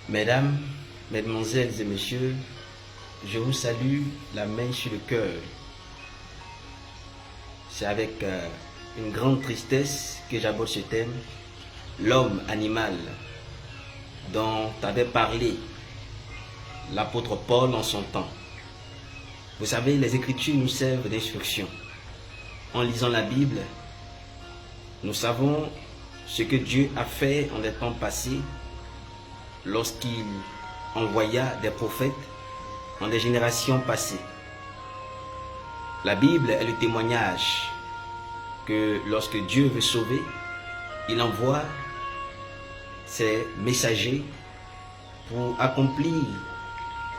Mesdames, Mesdemoiselles et Messieurs, je vous salue la main sur le cœur. C'est avec une grande tristesse que j'aborde ce thème, l'homme animal, dont avait parlé l'apôtre Paul en son temps. Vous savez, les Écritures nous servent d'instruction. En lisant la Bible, nous savons ce que Dieu a fait en des temps passés lorsqu'il envoya des prophètes en des générations passées. La Bible est le témoignage que lorsque Dieu veut sauver, il envoie ses messagers pour accomplir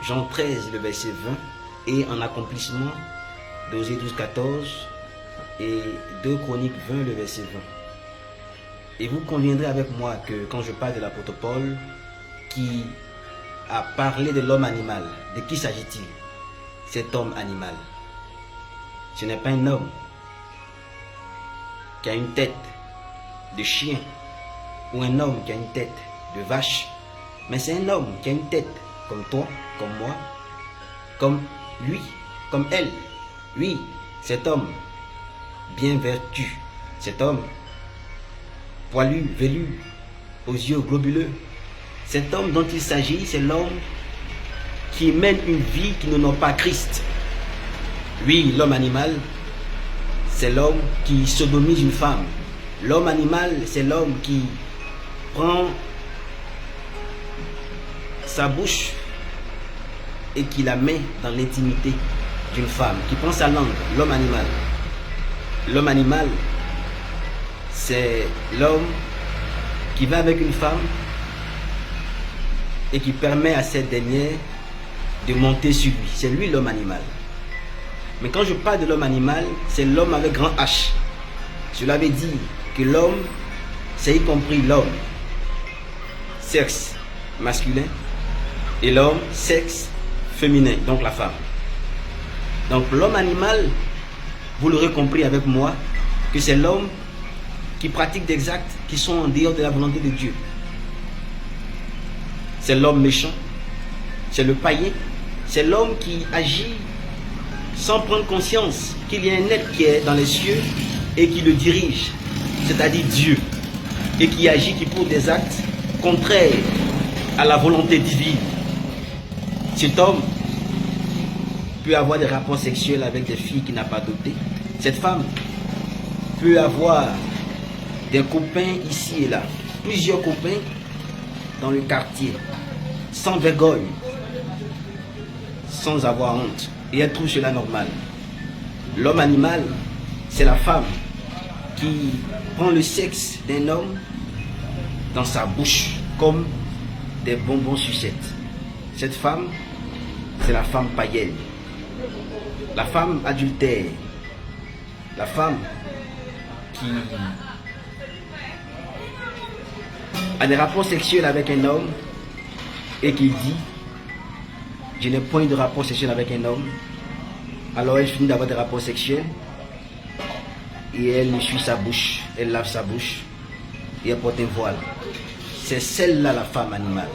Jean 13, le verset 20, et en accomplissement d'Osée 12, 14 et 2 Chroniques 20, le verset 20. Et vous conviendrez avec moi que quand je parle de l'apôtre Paul, qui a parlé de l'homme animal, de qui s'agit-il? Cet homme animal, ce n'est pas un homme qui a une tête de chien ou un homme qui a une tête de vache, mais c'est un homme qui a une tête comme toi, comme moi, comme lui, comme elle. Oui, cet homme bien vêtu, cet homme poilu, velu, aux yeux globuleux, cet homme dont il s'agit, c'est l'homme qui mène une vie qui n'honore pas Christ. Oui, l'homme animal, c'est l'homme qui sodomise une femme. L'homme animal, c'est l'homme qui prend sa bouche et qui la met dans l'intimité d'une femme, qui prend sa langue, l'homme animal. L'homme animal, c'est l'homme qui va avec une femme et qui permet à cette dernière de monter sur lui. C'est lui l'homme animal. Mais quand je parle de l'homme animal, c'est l'homme avec grand H. Cela veut dire que l'homme, c'est y compris l'homme, sexe masculin, et l'homme, sexe féminin, donc la femme. Donc l'homme animal, vous l'aurez compris avec moi, que c'est l'homme qui pratique des actes qui sont en dehors de la volonté de Dieu. C'est l'homme méchant, c'est le païen, c'est l'homme qui agit sans prendre conscience qu'il y a un être qui est dans les cieux et qui le dirige, c'est-à-dire Dieu, et qui agit, qui pose des actes contraires à la volonté divine. Cet homme peut avoir des rapports sexuels avec des filles qu'il n'a pas dotées. Cette femme peut avoir des copains ici et là, plusieurs copains dans le quartier, sans vergogne, sans avoir honte, et elle trouve cela normal. L'homme animal, c'est la femme qui prend le sexe d'un homme dans sa bouche comme des bonbons sucettes. Cette femme, c'est la femme païenne, la femme adultère, la femme qui a des rapports sexuels avec un homme et qui dit je n'ai point de rapport sexuel avec un homme. Alors elle finit d'avoir des rapports sexuels et elle essuie sa bouche, elle lave sa bouche et elle porte un voile. C'est celle-là la femme animale.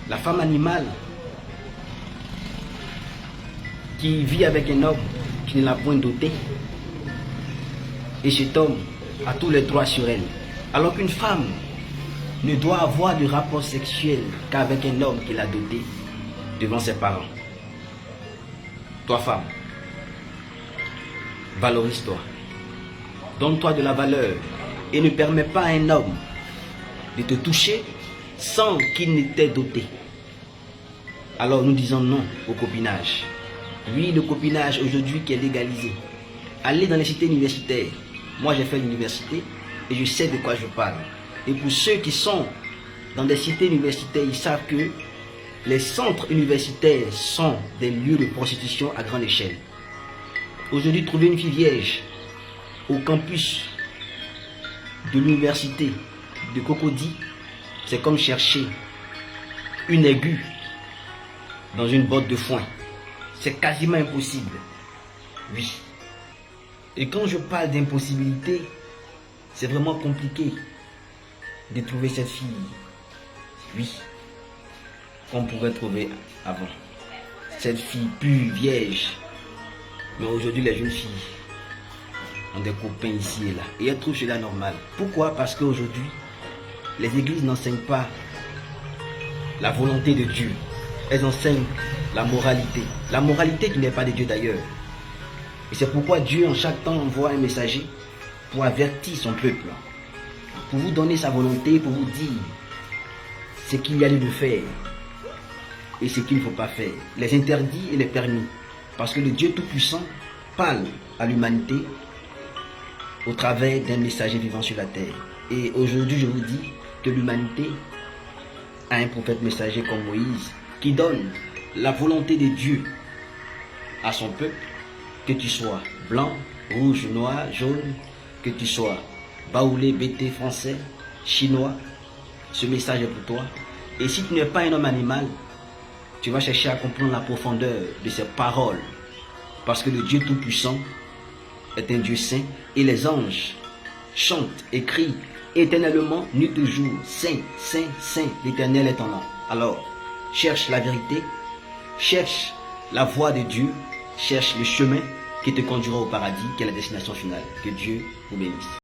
La femme animale qui vit avec un homme qui ne l'a point doté, et cet homme a tous les droits sur elle. Alors qu'une femme ne doit avoir de rapport sexuel qu'avec un homme qui l'a doté devant ses parents. Toi femme, valorise-toi, donne-toi de la valeur et ne permets pas à un homme de te toucher sans qu'il ne t'ait doté. Alors nous disons non au copinage. Oui, le copinage aujourd'hui qui est légalisé. Allez dans les cités universitaires. Moi j'ai fait l'université et je sais de quoi je parle. Et pour ceux qui sont dans des cités universitaires, ils savent que les centres universitaires sont des lieux de prostitution à grande échelle. Aujourd'hui, trouver une fille vierge au campus de l'université de Cocody, c'est comme chercher une aiguille dans une botte de foin. C'est quasiment impossible. Oui. Et quand je parle d'impossibilité, c'est vraiment compliqué de trouver cette fille. Oui. qu'on pouvait trouver avant. Cette fille pure, vierge. Mais aujourd'hui, les jeunes filles ont des copains ici et là. Et elles trouvent cela normal. Pourquoi? Parce qu'aujourd'hui, les églises n'enseignent pas la volonté de Dieu. Elles enseignent la moralité. La moralité qui n'est pas de Dieu d'ailleurs. Et c'est pourquoi Dieu en chaque temps envoie un messager pour avertir son peuple. Pour vous donner sa volonté, pour vous dire ce qu'il y a lieu de faire et ce qu'il ne faut pas faire. Les interdits et les permis. Parce que le Dieu Tout-Puissant parle à l'humanité au travers d'un messager vivant sur la terre. Et aujourd'hui, je vous dis que l'humanité a un prophète messager comme Moïse qui donne la volonté de Dieu à son peuple, que tu sois blanc, rouge, noir, jaune, que tu sois baoulé, bété, français, chinois, ce message est pour toi. Et si tu n'es pas un homme animal, tu vas chercher à comprendre la profondeur de ces paroles. Parce que le Dieu Tout-Puissant est un Dieu saint et les anges chantent et crient éternellement, nuit et jour. Saint, Saint, Saint, l'Éternel est ton nom. Alors, cherche la vérité, cherche la voie de Dieu, cherche le chemin qui te conduira au paradis, qui est la destination finale. Que Dieu vous bénisse.